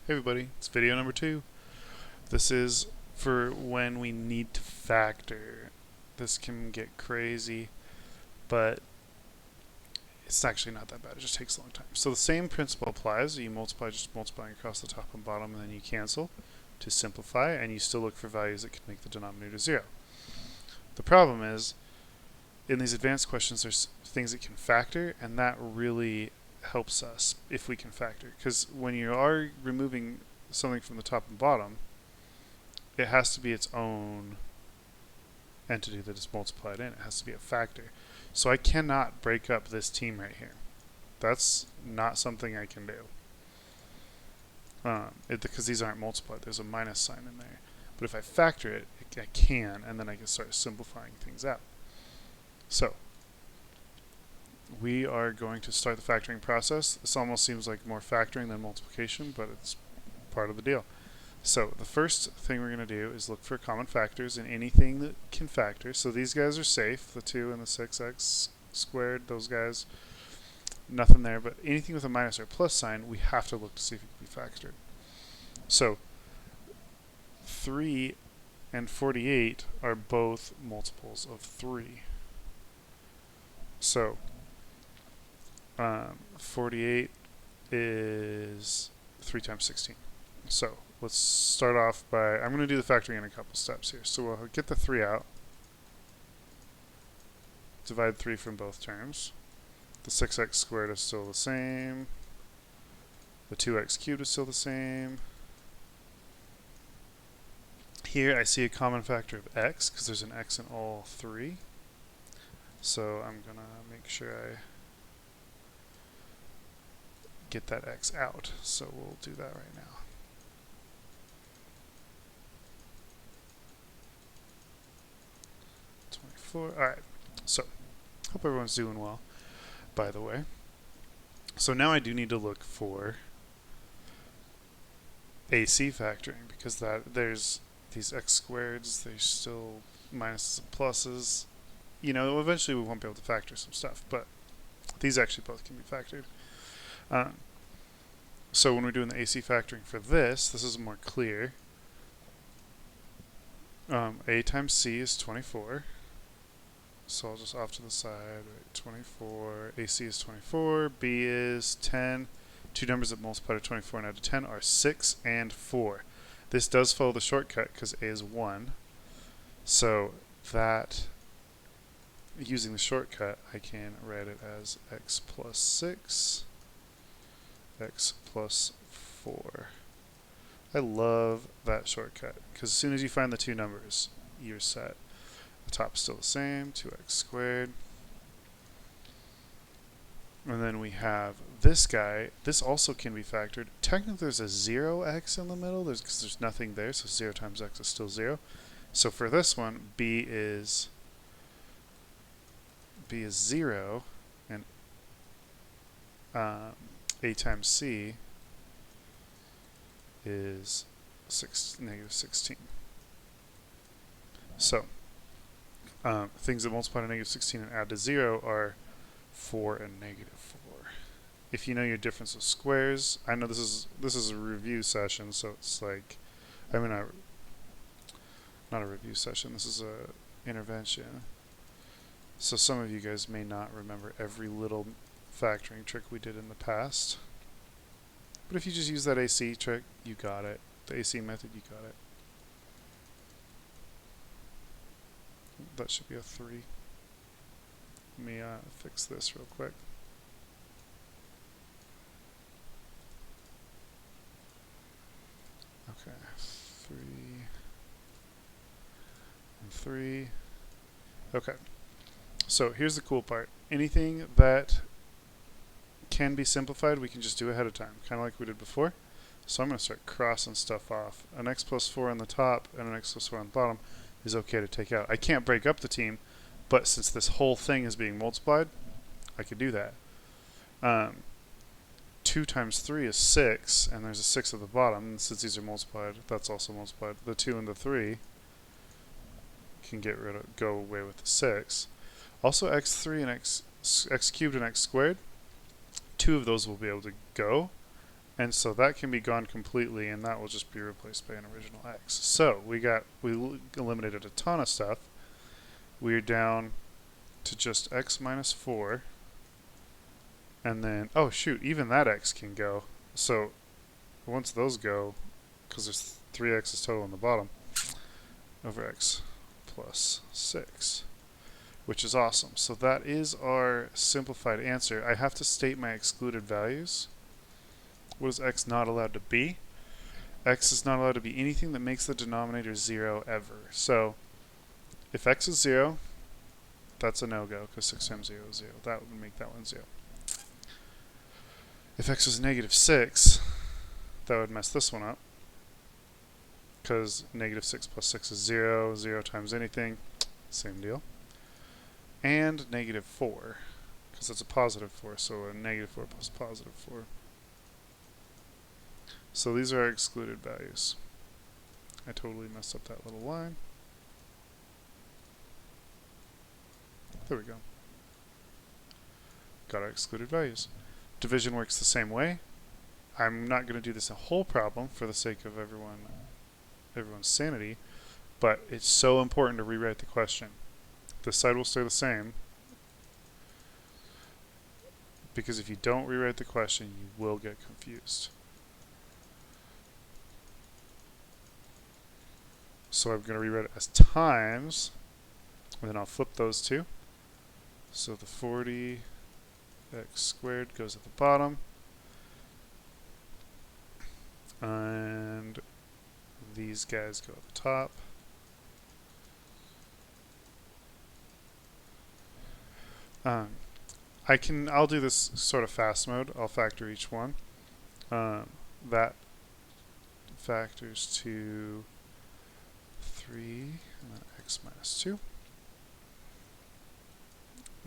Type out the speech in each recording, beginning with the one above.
Hey everybody, it's video number 2. This is for when we need to factor. This can get crazy, but it's actually not that bad. It just takes a long time. So the same principle applies. You multiply, just multiplying across the top and bottom, and then you cancel to simplify, and you still look for values that can make the denominator 0. The problem is, in these advanced questions, there's things that can factor, and that really helps us if we can factor. Because when you are removing something from the top and bottom, it has to be its own entity that is multiplied in. It has to be a factor. So I cannot break up this team right here. That's not something I can do. Because these aren't multiplied. There's a minus sign in there. But if I factor it, I can, and then I can start simplifying things out. So we are going to start the factoring process. This almost seems like more factoring than multiplication, but it's part of the deal. So the first thing we're going to do is look for common factors in anything that can factor. So these guys are safe, the 2 and the 6x squared, those guys, nothing there. But anything with a minus or plus sign, we have to look to see if it can be factored. So 3 and 48 are both multiples of 3. So 48 is 3 times 16. So let's start off by, I'm going to do the factoring in a couple steps here. So we'll get the 3 out, divide 3 from both terms. The 6x squared is still the same. The 2x cubed is still the same. Here I see a common factor of x because there's an x in all 3. So I'm going to make sure I get that x out. So we'll do that right now. Alright, so hope everyone's doing well, by the way. So now I do need to look for AC factoring because there's these x squareds, there's still minuses and pluses. You know, eventually we won't be able to factor some stuff, but these actually both can be factored. So when we're doing the AC factoring for this is more clear. A times C is 24. So I'll just off to the side, right, 24, AC is 24, B is 10. Two numbers that multiply to 24 and add to 10 are 6 and 4. This does follow the shortcut because A is 1. So that, using the shortcut, I can write it as x plus 6, x plus 4. I love that shortcut because as soon as you find the two numbers, you're set. The top's still the same, 2x squared. And then we have this guy. This also can be factored. Technically there's a 0x in the middle because there's nothing there, so 0 times x is still 0. So for this one, b is 0, and a times c is negative 16. So things that multiply to negative 16 and add to 0 are 4 and negative 4. If you know your difference of squares, I know this is a review session, so it's like, I mean, not a review session, this is a intervention. So some of you guys may not remember every little factoring trick we did in the past. But if you just use that AC trick, you got it. The AC method, you got it. That should be a 3. Let me fix this real quick. Okay, 3 and 3. Okay, so here's the cool part. Anything that can be simplified, we can just do ahead of time, kind of like we did before. So I'm going to start crossing stuff off. An x plus 4 on the top and an x plus 4 on the bottom is okay to take out. I can't break up the team, but since this whole thing is being multiplied, I could do that. 2 times 3 is 6, and there's a 6 at the bottom, and since these are multiplied, that's also multiplied. The 2 and the 3 can go away with the 6. Also x3 and x cubed and x squared, 2 of those will be able to go, And so that can be gone completely, and that will just be replaced by an original x. So we eliminated a ton of stuff. We're down to just x minus 4. And then, oh shoot, even that x can go. So once those go, because there's 3x's total on the bottom, over x plus 6, which is awesome. So that is our simplified answer. I have to state my excluded values. What is x not allowed to be? X is not allowed to be anything that makes the denominator 0 ever. So if x is 0, that's a no-go, because 6 times 0 is 0. That would make that one 0. If x was negative 6, that would mess this one up, because negative 6 plus 6 is 0. 0 times anything, same deal. And negative 4, because it's a positive 4, so a negative 4 plus positive 4. So these are our excluded values. I totally messed up that little line. There we go. Got our excluded values. Division works the same way. I'm not going to do this a whole problem for the sake of everyone's sanity, but it's so important to rewrite the question. This side will stay the same, because if you don't rewrite the question, you will get confused. So I'm going to rewrite it as times, and then I'll flip those two. So the 40x squared goes at the bottom, and these guys go at the top. I'll do this sort of fast mode. I'll factor each one. That factors to 3, and then x minus 2.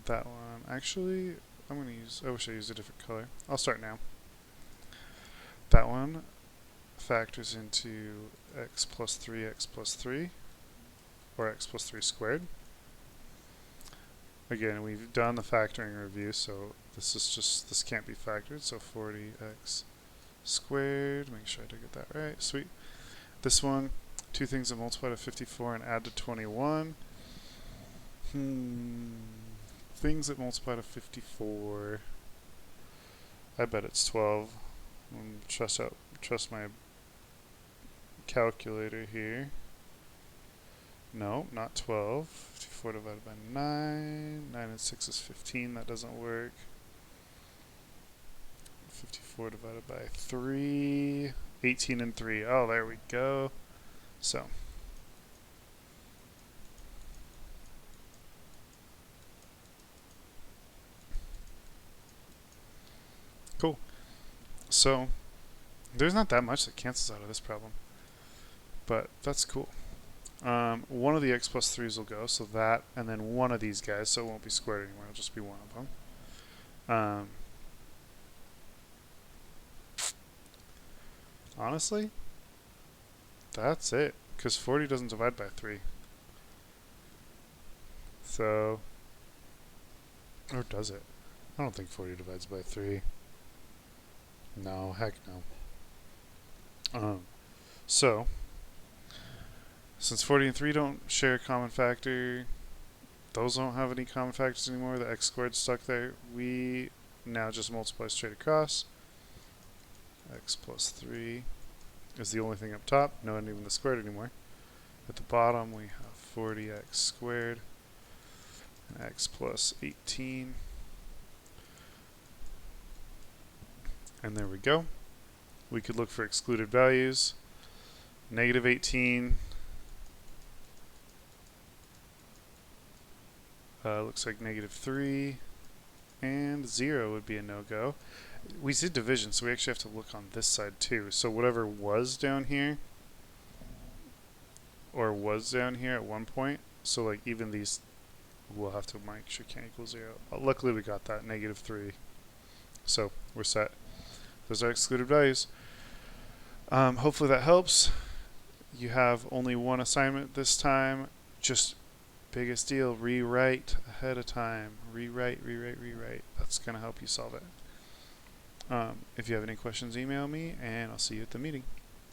That one, actually, I wish I used a different color. I'll start now. That one factors into x plus 3, or x plus 3 squared. Again, we've done the factoring review, so this can't be factored, so 40x squared, make sure I did get that right, sweet. This one, two things that multiply to 54 and add to 21. Things that multiply to 54, I bet it's 12. Trust my calculator here. No, not 12. 54 divided by 9. 9 and 6 is 15. That doesn't work. 54 divided by 3. 18 and 3. Oh, there we go. So. Cool. So, there's not that much that cancels out of this problem. But that's cool. One of the x plus 3's will go, so that, and then one of these guys, so it won't be squared anymore, it'll just be one of them. Honestly, that's it, because 40 doesn't divide by 3. So, or does it? I don't think 40 divides by 3. No, heck no. So, since 40 and 3 don't share a common factor, those don't have any common factors anymore, the x squared stuck there, we now just multiply straight across. X plus 3 is the only thing up top, not even the squared anymore. At the bottom we have 40x squared and x plus 18. And there we go. We could look for excluded values. Negative 18 looks like negative 3, and 0 would be a no-go. We did division, so we actually have to look on this side too. So whatever was down here, or was down here at one point, so like even these, we'll have to make sure can't equal 0. Luckily we got that, negative 3. So we're set. Those are excluded values. Hopefully that helps. You have only one assignment this time. Just biggest deal, rewrite ahead of time. Rewrite. That's going to help you solve it. If you have any questions, email me, and I'll see you at the meeting.